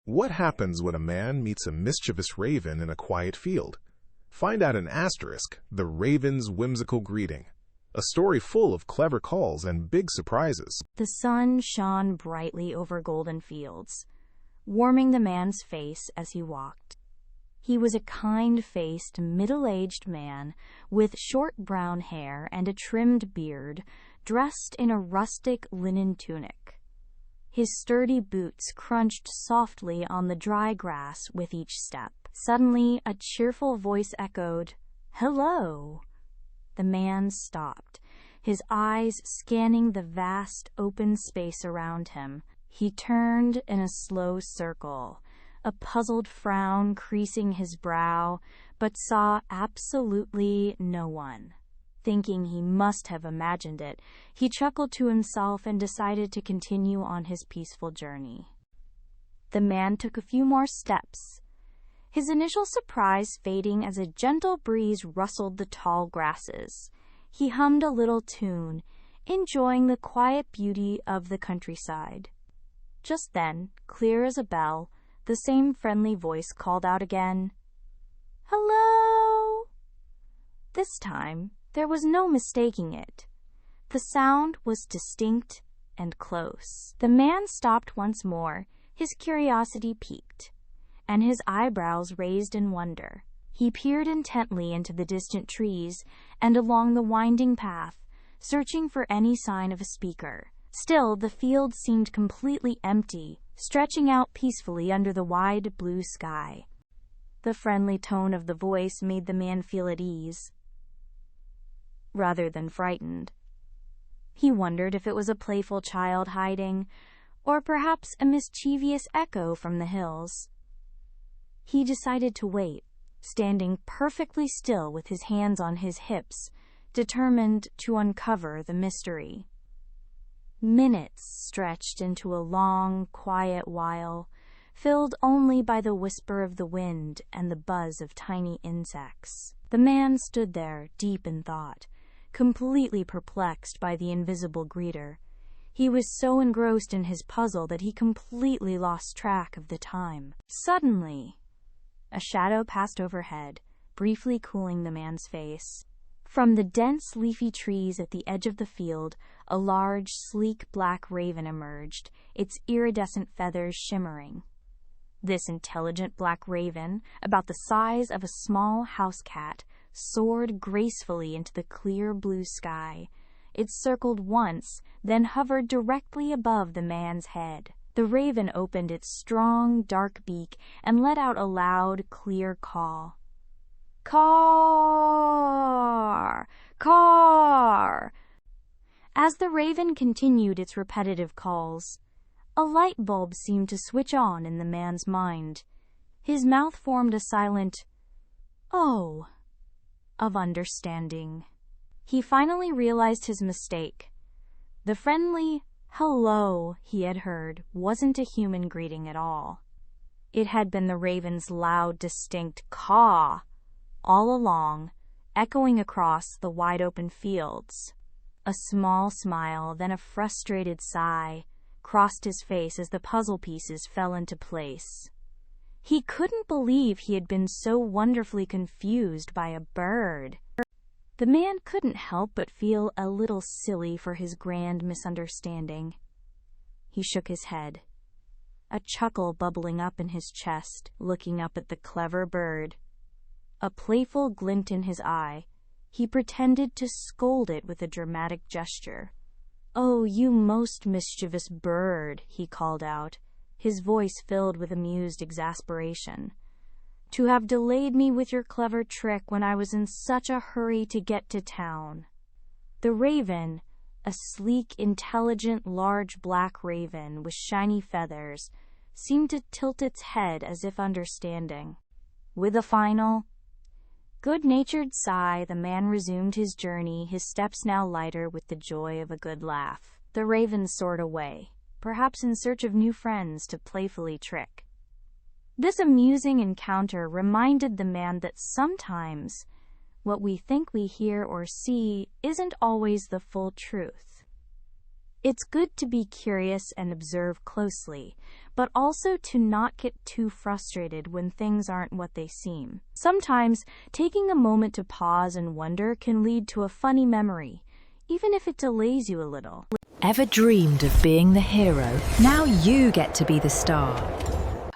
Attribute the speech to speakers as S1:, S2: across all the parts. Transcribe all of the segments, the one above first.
S1: What happens when a man meets a mischievous raven in a quiet field? Find out in Asterisk, the Raven's Whimsical Greeting. A story full of clever calls and big surprises.
S2: The sun shone brightly over golden fields, warming the man's face as he walked. He was a kind-faced, middle-aged man with short brown hair and a trimmed beard, dressed in a rustic linen tunic. His sturdy boots crunched softly on the dry grass with each step. Suddenly, a cheerful voice echoed, "Hello!" The man stopped, his eyes scanning the vast open space around him. He turned in a slow circle, a puzzled frown creasing his brow, but saw absolutely no one. Thinking he must have imagined it, he chuckled to himself and decided to continue on his peaceful journey. The man took a few more steps, his initial surprise fading as a gentle breeze rustled the tall grasses. He hummed a little tune, enjoying the quiet beauty of the countryside. Just then, clear as a bell, the same friendly voice called out again, "Hello!" This time, there was no mistaking it. The sound was distinct and close. The man stopped once more, his curiosity piqued, and his eyebrows raised in wonder. He peered intently into the distant trees and along the winding path, searching for any sign of a speaker. Still, the field seemed completely empty, stretching out peacefully under the wide blue sky. The friendly tone of the voice made the man feel at ease, rather than frightened. He wondered if it was a playful child hiding, or perhaps a mischievous echo from the hills. He decided to wait, standing perfectly still with his hands on his hips, determined to uncover the mystery. Minutes stretched into a long, quiet while, filled only by the whisper of the wind and the buzz of tiny insects. The man stood there, deep in thought, completely perplexed by the invisible greeter. He was so engrossed in his puzzle that he completely lost track of the time. Suddenly, a shadow passed overhead, briefly cooling the man's face. From the dense leafy trees at the edge of the field, a large, sleek black raven emerged, its iridescent feathers shimmering. This intelligent black raven, about the size of a small house cat, soared gracefully into the clear blue sky. It circled once, then hovered directly above the man's head. The raven opened its strong, dark beak and let out a loud, clear call. "Caw! Caw!" As the raven continued its repetitive calls, a light bulb seemed to switch on in the man's mind. His mouth formed a silent "Oh" of understanding. He finally realized his mistake. The friendly "hello" he had heard wasn't a human greeting at all. It had been the raven's loud, distinct caw all along, echoing across the wide-open fields. A small smile, then a frustrated sigh, crossed his face as the puzzle pieces fell into place. He couldn't believe he had been so wonderfully confused by a bird. The man couldn't help but feel a little silly for his grand misunderstanding. He shook his head, a chuckle bubbling up in his chest, looking up at the clever bird. A playful glint in his eye, he pretended to scold it with a dramatic gesture. "Oh, you most mischievous bird," he called out, his voice filled with amused exasperation. "To have delayed me with your clever trick when I was in such a hurry to get to town." The raven, a sleek, intelligent, large black raven with shiny feathers, seemed to tilt its head as if understanding. With a final, good-natured sigh, the man resumed his journey, his steps now lighter with the joy of a good laugh. The raven soared away, perhaps in search of new friends to playfully trick. This amusing encounter reminded the man that sometimes what we think we hear or see isn't always the full truth. It's good to be curious and observe closely, but also to not get too frustrated when things aren't what they seem. Sometimes, taking a moment to pause and wonder can lead to a funny memory, even if it delays you a little.
S3: Ever dreamed of being the hero? Now you get to be the star.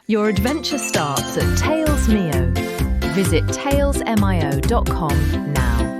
S3: Your adventure starts at TalesMio. Visit talesmio.com now.